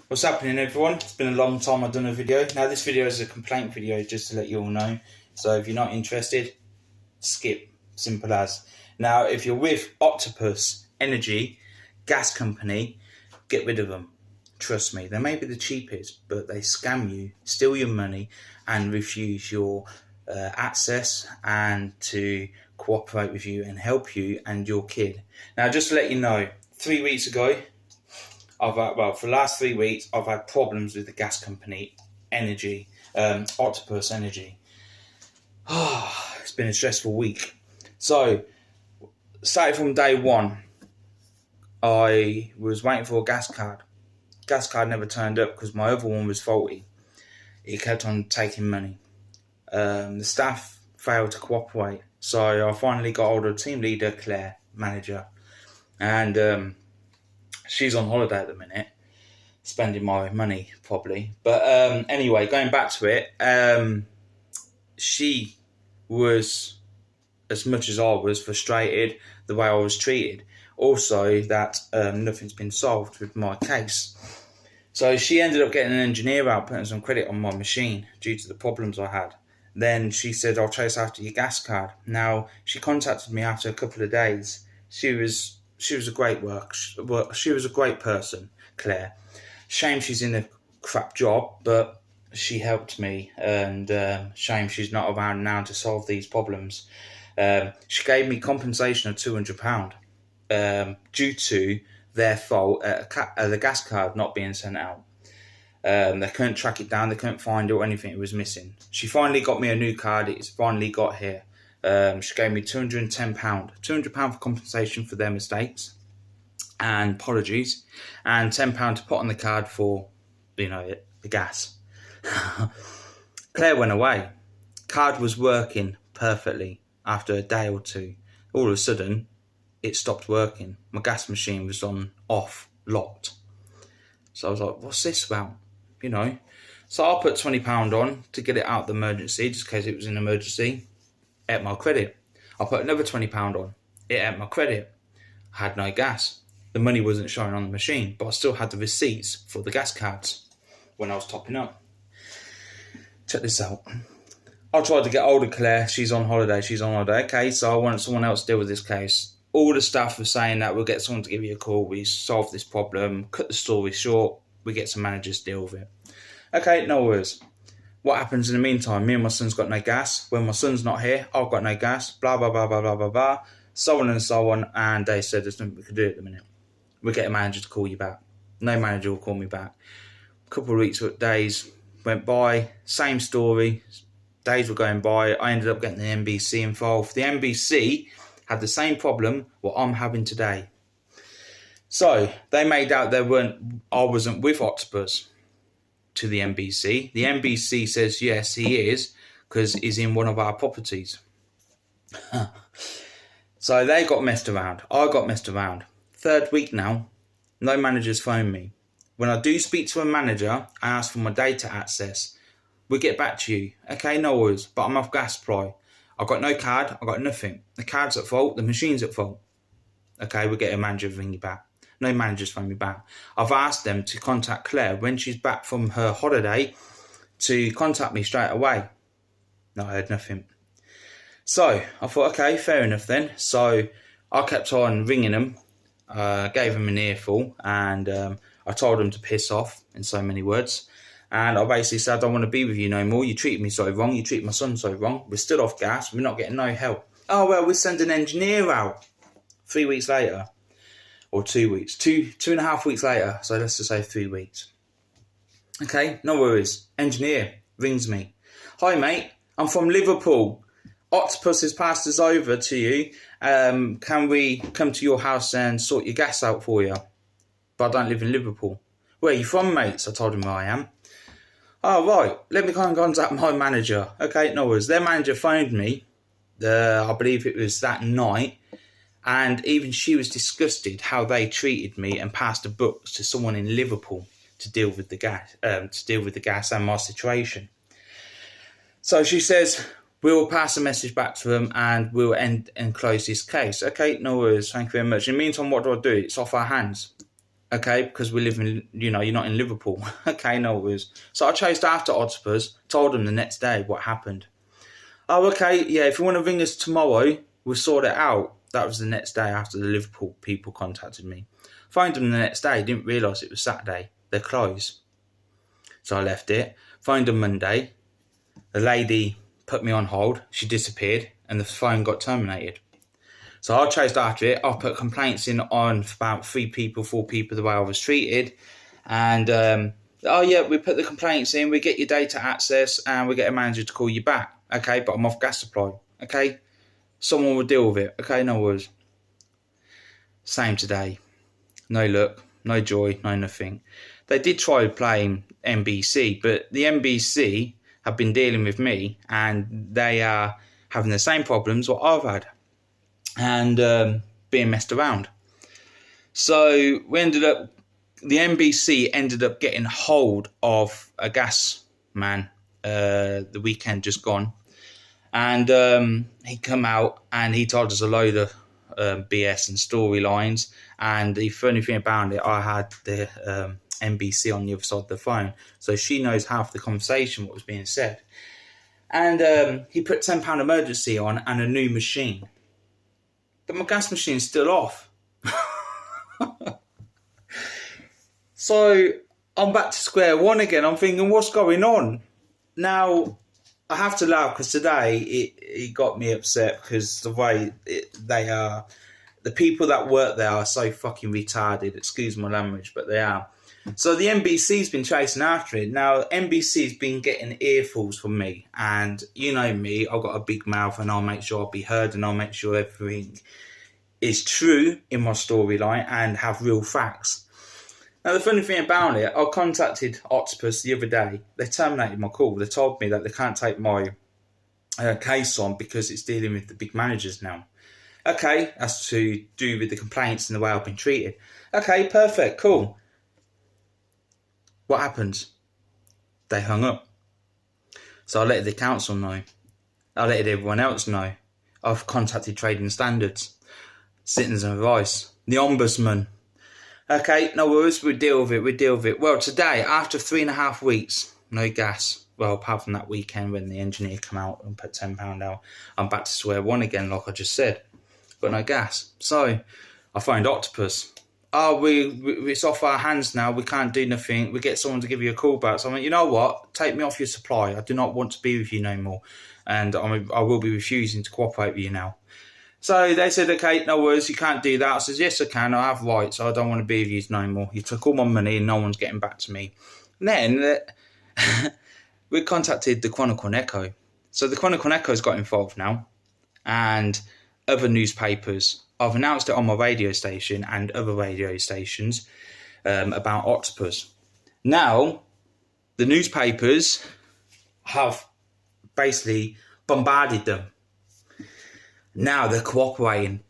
What's happening, everyone? It's been a long time I've done a video. Now this video is a complaint video, just to let you all know. So if you're not interested, skip. Simple as. Now if you're with Octerpers Energy gas company, get rid of them. Trust me, they may be the cheapest, but they scam you, steal your money and refuse your access and to cooperate with you and help you and your kid. Now just to let you know, 3 weeks ago, for the last 3 weeks, I've had problems with the gas company, Octerpers Energy. It's been a stressful week. So, starting from day one, I was waiting for a gas card. Gas card never turned up because my other one was faulty. It kept on taking money. The staff failed to cooperate. So I finally got hold of team leader, Claire, manager. And she's on holiday at the minute, spending my money probably. But anyway, going back to it, she was, as much as I was, frustrated the way I was treated. Also that nothing's been solved with my case. So she ended up getting an engineer out, putting some credit on my machine due to the problems I had. Then she said, I'll chase after your gas card. Now, she contacted me after a couple of days. She was a great she was a great person, Claire. Shame she's in a crap job, but she helped me, and shame she's not around now to solve these problems. She gave me compensation of £200 due to their fault, the gas card not being sent out. They couldn't track it down, they couldn't find it or anything, it was missing. She finally got me a new card, it's finally got here. She gave me £210 for compensation for their mistakes and apologies, and £10 to put on the card for, the gas. Claire went away. Card was working perfectly after a day or two. All of a sudden, it stopped working. My gas machine was on off, locked. So I was like, what's this about? So I put £20 on to get it out of the emergency, just in case it was an emergency. Ate my credit. I put another £20 on. It ate my credit. I had no gas. The money wasn't showing on the machine, but I still had the receipts for the gas cards when I was topping up. Check this out. I tried to get hold of Claire. She's on holiday. Okay, so I wanted someone else to deal with this case. All the staff were saying that we'll get someone to give you a call. We solve this problem. Cut the story short. We get some managers to deal with it. Okay, no worries. What happens in the meantime? Me and my son's got no gas. When my son's not here, I've got no gas. Blah, blah, blah, blah, blah, blah, blah. So on and so on. And they said there's nothing we can do at the minute. We'll get a manager to call you back. No manager will call me back. A couple of weeks, days went by. Same story. Days were going by. I ended up getting the NBC involved. The NBC had the same problem what I'm having today. So they made out I wasn't with Octerpers to the NBC. The NBC says yes, he is, because he's in one of our properties. So they got messed around. I got messed around. 3rd week now, no managers phone me. When I do speak to a manager, I ask for my data access. We'll get back to you. Okay, no worries, but I'm off gas supply. I've got no card, I've got nothing. The card's at fault, the machine's at fault. Okay, we'll get a manager to ring you back. No managers phone me back. I've asked them to contact Claire when she's back from her holiday to contact me straight away. No, I heard nothing. So I thought, okay, fair enough then. So I kept on ringing them, gave them an earful, and I told them to piss off in so many words. And I basically said, I don't want to be with you no more. You treated me so wrong. You treated my son so wrong. We're still off gas. We're not getting no help. Oh, well, we'll send an engineer out. 3 weeks later. Or 2 weeks. 2.5 weeks later. So let's just say 3 weeks. Okay, no worries. Engineer rings me. Hi, mate. I'm from Liverpool. Octopus has passed us over to you. Can we come to your house and sort your gas out for you? But I don't live in Liverpool. Where are you from, mate? So I told him where I am. Oh, right. Let me go and contact my manager. Okay, no worries. Their manager phoned me. I believe it was that night. And even she was disgusted how they treated me and passed the books to someone in Liverpool to deal with the gas, and my situation. So she says, we'll pass a message back to them and we'll end and close this case. Okay, no worries. Thank you very much. In the meantime, what do? It's off our hands. Okay, because we live in, you're not in Liverpool. Okay, no worries. So I chased after Octerpers, told them the next day what happened. Oh, okay, yeah, if you want to ring us tomorrow, we'll sort it out. That was the next day after the Liverpool people contacted me. Phoned them the next day, didn't realise it was Saturday. They're closed. So I left it. Phoned them Monday. The lady put me on hold. She disappeared and the phone got terminated. So I chased after it. I put complaints in on about 4 people, the way I was treated. And, oh yeah, we put the complaints in, we get your data access and we get a manager to call you back. Okay, but I'm off gas supply. Okay, someone will deal with it. Okay, no worries. Same today. No luck, no joy, no nothing. They did try playing NBC, but the NBC have been dealing with me and they are having the same problems what I've had and being messed around. So the NBC ended up getting hold of a gas man the weekend just gone. And he come out and he told us a load of BS and storylines. And the funny thing about it, I had the NBC on the other side of the phone. So she knows half the conversation, what was being said. And he put £10 emergency on and a new machine. But my gas machine's still off. So I'm back to square one again. I'm thinking, what's going on? Now, I have to laugh because today it got me upset because the way the people that work there are so fucking retarded. Excuse my language, but they are. So the NBC's been chasing after it. Now, NBC's been getting earfuls from me. And you know me, I've got a big mouth and I'll make sure I'll be heard and I'll make sure everything is true in my storyline and have real facts. Now, the funny thing about it, I contacted Octopus the other day. They terminated my call. They told me that they can't take my case on because it's dealing with the big managers now. Okay, that's to do with the complaints and the way I've been treated. Okay, perfect, cool. What happens? They hung up. So I let the council know. I let everyone else know. I've contacted Trading Standards, Citizens Advice, the Ombudsman. Okay, no worries, we deal with it. Well, today, after 3.5 weeks, no gas. Well, apart from that weekend when the engineer come out and put £10 out, I'm back to square one again, like I just said. Got no gas. So I phoned Octopus. Oh, it's off our hands now. We can't do nothing. We get someone to give you a call back. So I went, you know what? Take me off your supply. I do not want to be with you no more. And I will be refusing to cooperate with you now. So they said, okay, no worries, you can't do that. I said, yes, I can. I have rights. I don't want to be with you no more. You took all my money and no one's getting back to me. And then we contacted the Chronicle and Echo. So the Chronicle and Echo's got involved now and other newspapers. I've announced it on my radio station and other radio stations about Octopus. Now, the newspapers have basically bombarded them. Now they're cooperating.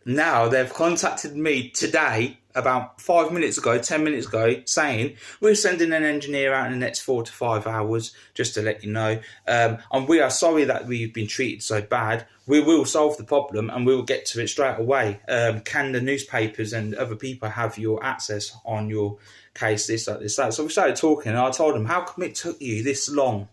Now they've contacted me today, about 5 minutes ago, 10 minutes ago, saying, we're sending an engineer out in the next 4 to 5 hours, just to let you know. And we are sorry that we've been treated so bad. We will solve the problem and we will get to it straight away. Can the newspapers and other people have your access on your case, this, that. So we started talking and I told them, how come it took you this long?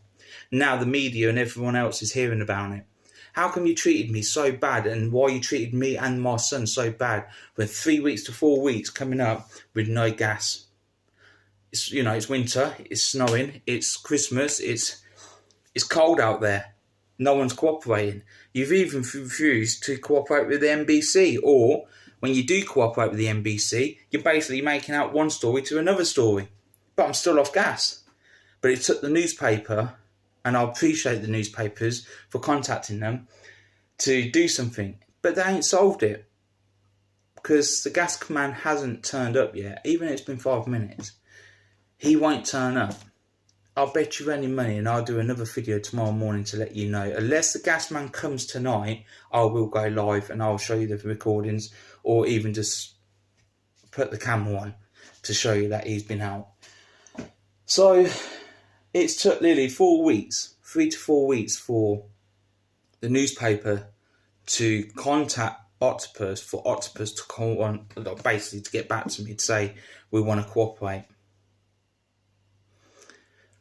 Now the media and everyone else is hearing about it. How come you treated me so bad and why you treated me and my son so bad when 3 weeks to 4 weeks coming up with no gas? It's, it's winter, it's snowing, it's Christmas, it's cold out there. No one's cooperating. You've even refused to cooperate with the NBC, or when you do cooperate with the NBC, you're basically making out one story to another story. But I'm still off gas. But it took the newspaper, and I appreciate the newspapers for contacting them to do something. But they ain't solved it. Because the gas man hasn't turned up yet. Even if it's been 5 minutes. He won't turn up. I'll bet you any money and I'll do another video tomorrow morning to let you know. Unless the gas man comes tonight, I will go live and I'll show you the recordings. Or even just put the camera on to show you that he's been out. So it's took nearly 4 weeks, 3 to 4 weeks for the newspaper to contact Octerpers for Octerpers to call on, basically to get back to me to say we want to cooperate.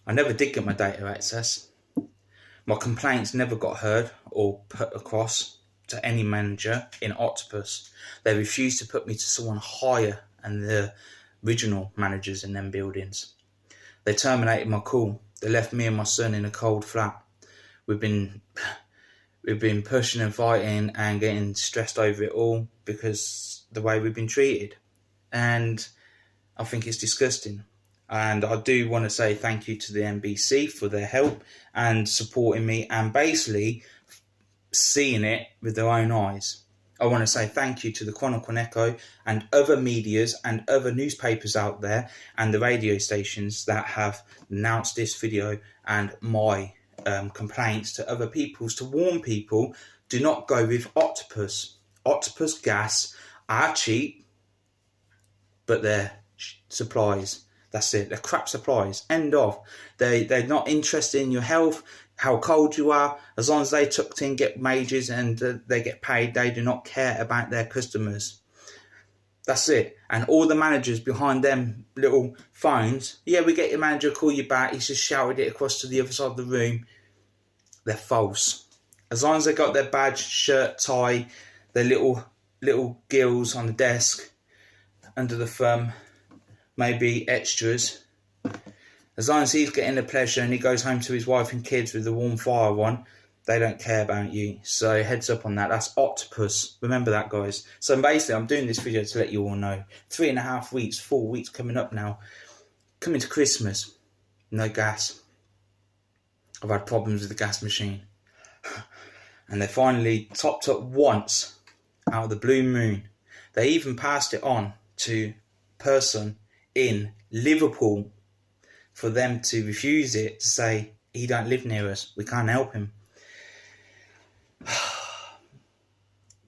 I never did get my data access. My complaints never got heard or put across to any manager in Octerpers. They refused to put me to someone higher than the original managers in them buildings. They terminated my call. They left me and my son in a cold flat. We've been pushing and fighting and getting stressed over it all because the way we've been treated. And I think it's disgusting. And I do want to say thank you to the NBC for their help and supporting me and basically seeing it with their own eyes. I want to say thank you to the Chronicle and Echo and other medias and other newspapers out there and the radio stations that have announced this video and my complaints to other peoples to warn people, do not go with Octerpers. Octerpers gas are cheap, but they're supplies. That's it. They're crap supplies. End of. They're not interested in your health, how cold you are. As long as they tucked in, get wages and they get paid, they do not care about their customers. That's it. And all the managers behind them little phones, yeah, we get your manager, call you back. He's just shouted it across to the other side of the room. They're false. As long as they got their badge, shirt, tie, their little gills on the desk, under the thumb, maybe extras. As long as he's getting the pleasure and he goes home to his wife and kids with the warm fire on, they don't care about you. So heads up on that. That's Octerpers. Remember that, guys. So basically, I'm doing this video to let you all know. 3.5 weeks, 4 weeks coming up now. Coming to Christmas. No gas. I've had problems with the gas machine. And they finally topped up once out of the blue moon. They even passed it on to a person in Liverpool for them to refuse it, to say, he don't live near us, we can't help him.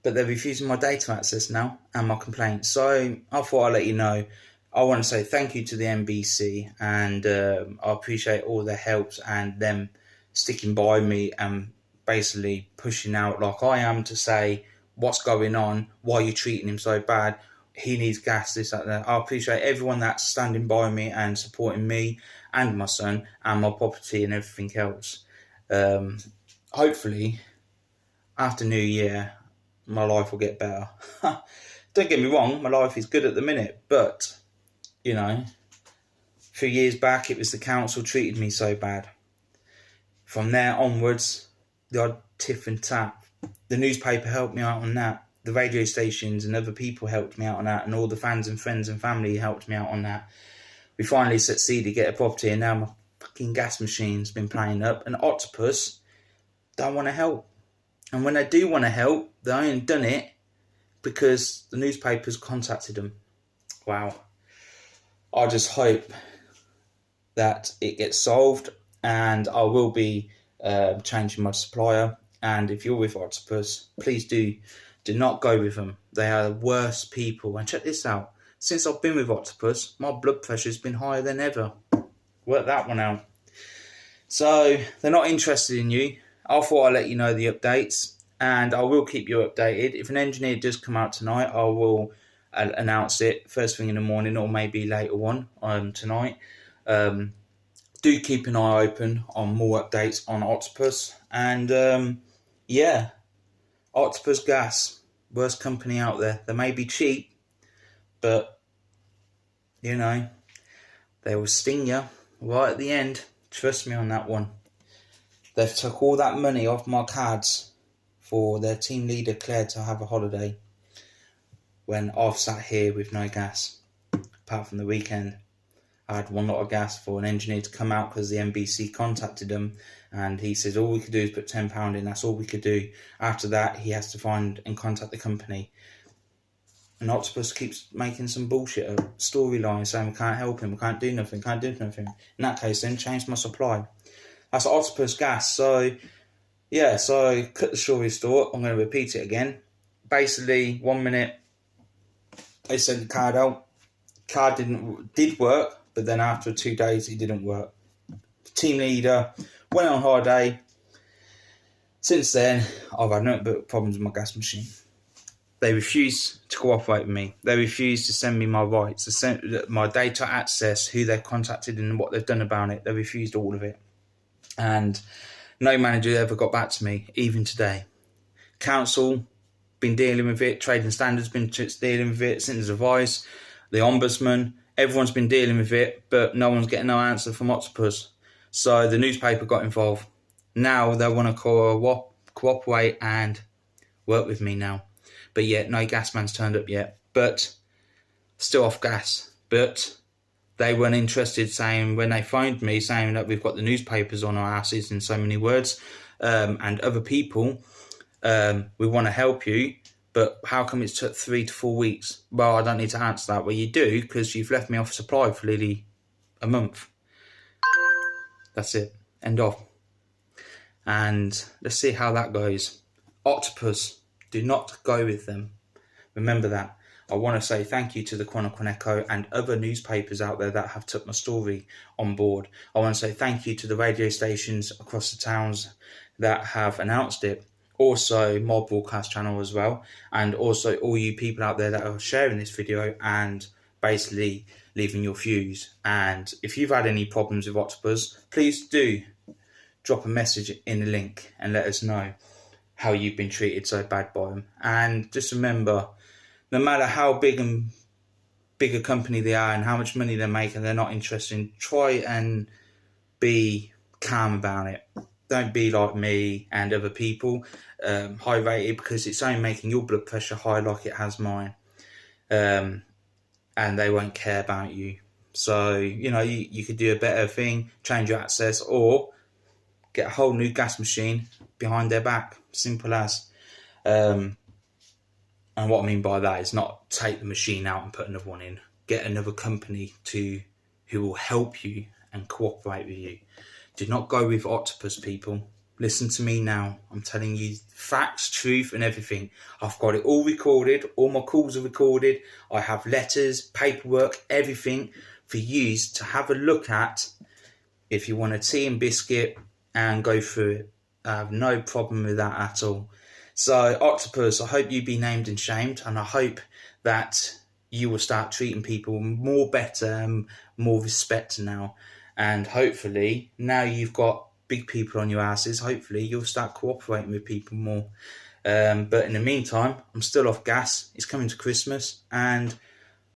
But they're refusing my data access now and my complaints. So I thought I'd let you know. I want to say thank you to the NBC, and I appreciate all their helps and them sticking by me and basically pushing out like I am to say what's going on, why you're treating him so bad, he needs gas, this, that. I appreciate everyone that's standing by me and supporting me and my son and my property and everything else. Hopefully, after New Year, my life will get better. Don't get me wrong, my life is good at the minute, but, you know, a few years back, it was the council treated me so bad. From there onwards, the odd tiff and tap. The newspaper helped me out on that. The radio stations and other people helped me out on that, and all the fans and friends and family helped me out on that. We finally succeeded to get a property, and now my fucking gas machine's been playing up, and Octerpers don't want to help. And when they do want to help, they only done it because the newspapers contacted them. Wow. I just hope that it gets solved, and I will be changing my supplier. And if you're with Octerpers, please do not go with them. They are the worst people. And check this out. Since I've been with Octerpers, my blood pressure's been higher than ever. Work that one out. So they're not interested in you. I thought I'd let you know the updates, and I will keep you updated. If an engineer does come out tonight, I will announce it first thing in the morning, or maybe later on tonight. Do keep an eye open on more updates on Octerpers. And yeah, Octerpers Gas, worst company out there. They may be cheap, but, you know, they will sting you right at the end. Trust me on that one. They've took all that money off my cards for their team leader Claire to have a holiday, when I've sat here with no gas. Apart from the weekend, I had one lot of gas for an engineer to come out because the NBC contacted them, and he says all we could do is put £10 in. That's all we could do. After that, he has to find and contact the company. And Octerpers keeps making some bullshit storyline saying we can't help him, we can't do nothing, can't do nothing. In that case, then change my supply. That's Octerpers Gas. So yeah, so cut the story short. I'm going to repeat it again. Basically, 1 minute they sent the card out. Card did work, but then after 2 days it didn't work. Team leader went on holiday. Since then, I've had nothing but problems with my gas machine. They refuse to cooperate with me. They refuse to send me my rights, my data access, who they've contacted and what they've done about it. They refused all of it. And no manager ever got back to me, even today. Council been dealing with it. Trading Standards been dealing with it. Citizens Advice, the Ombudsman, everyone's been dealing with it, but no one's getting no answer from Octerpers. So the newspaper got involved. Now they want to cooperate and work with me now. But yet, no gas man's turned up yet. But still off gas. But they weren't interested, saying when they phoned me, saying that we've got the newspapers on our asses in so many words, and other people, we want to help you. But how come it's took 3 to 4 weeks? Well, I don't need to answer that. Well, you do, because you've left me off supply for nearly a month. That's it. End of. And let's see how that goes. Octopus, do not go with them. Remember that. I want to say thank you to the Chronicle and Echo and other newspapers out there that have took my story on board. I want to say thank you to the radio stations across the towns that have announced it. Also, my broadcast channel as well. And also all you people out there that are sharing this video and basically leaving your views. And if you've had any problems with Octopus, please do drop a message in the link and let us know how you've been treated so bad by them. And just remember, no matter how big a company they are and how much money they make and they're not interested, try and be calm about it. Don't be like me and other people, high rated, because it's only making your blood pressure high like it has mine. And they won't care about you. So, you could do a better thing, change your access, or get a whole new gas machine behind their back. Simple as. And what I mean by that is not take the machine out and put another one in. Get another company who will help you and cooperate with you. Do not go with Octopus, people. Listen to me now. I'm telling you facts, truth, and everything. I've got it all recorded. All my calls are recorded. I have letters, paperwork, everything for you to have a look at if you want a tea and biscuit and go through it. I have no problem with that at all. So, Octopus, I hope you be named and shamed, and I hope that you will start treating people more better and more respect now. And hopefully, now you've got big people on your asses, hopefully you'll start cooperating with people more. But in the meantime, I'm still off gas. It's coming to Christmas, and